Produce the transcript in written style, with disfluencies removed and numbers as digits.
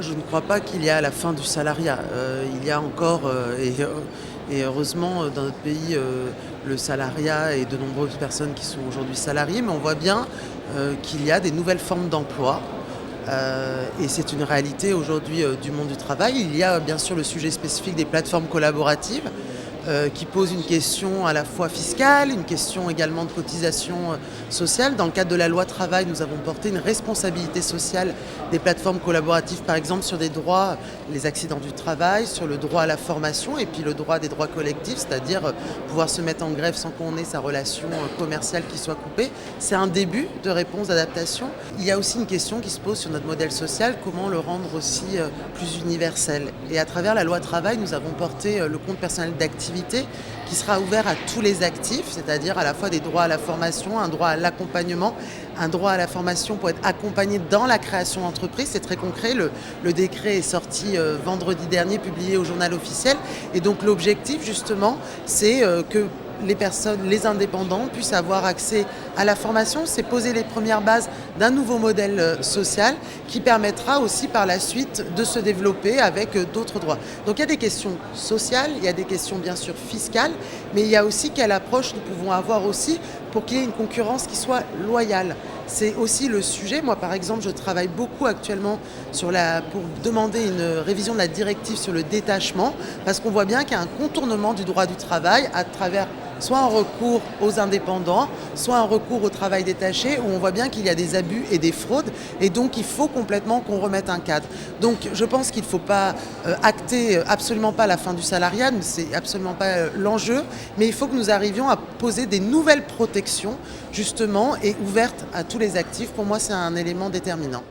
Moi, je ne crois pas qu'il y a la fin du salariat. Il y a encore, et heureusement, dans notre pays, le salariat et de nombreuses personnes qui sont aujourd'hui salariées, mais on voit bien qu'il y a des nouvelles formes d'emploi. Et c'est une réalité aujourd'hui du monde du travail. Il y a bien sûr le sujet spécifique des plateformes collaboratives qui pose une question à la fois fiscale, une question également de cotisation sociale. Dans le cadre de la loi travail, nous avons porté une responsabilité sociale des plateformes collaboratives, par exemple sur des droits, les accidents du travail, sur le droit à la formation et puis le droit des droits collectifs, c'est-à-dire pouvoir se mettre en grève sans qu'on ait sa relation commerciale qui soit coupée. C'est un début de réponse d'adaptation. Il y a aussi une question qui se pose sur notre modèle social, comment le rendre aussi plus universel. Et à travers la loi travail, nous avons porté le compte personnel d'activité qui sera ouvert à tous les actifs, c'est-à-dire à la fois des droits à la formation, un droit à l'accompagnement, un droit à la formation pour être accompagné dans la création d'entreprise. C'est très concret, le décret est sorti vendredi dernier, publié au journal officiel. Et donc l'objectif justement, c'est que les personnes, les indépendants puissent avoir accès à la formation. C'est poser les premières bases d'un nouveau modèle social qui permettra aussi par la suite de se développer avec d'autres droits. Donc il y a des questions sociales, il y a des questions bien sûr fiscales, mais il y a aussi quelle approche nous pouvons avoir aussi pour qu'il y ait une concurrence qui soit loyale. C'est aussi le sujet. Moi, par exemple, je travaille beaucoup actuellement pour demander une révision de la directive sur le détachement, parce qu'on voit bien qu'il y a un contournement du droit du travail à travers soit un recours aux indépendants, soit un recours au travail détaché, où on voit bien qu'il y a des abus et des fraudes, et donc il faut complètement qu'on remette un cadre. Donc je pense qu'il ne faut pas acter absolument pas la fin du salariat, c'est absolument pas l'enjeu, mais il faut que nous arrivions à poser des nouvelles protections, justement, et ouvertes à tous les actifs. Pour moi, c'est un élément déterminant.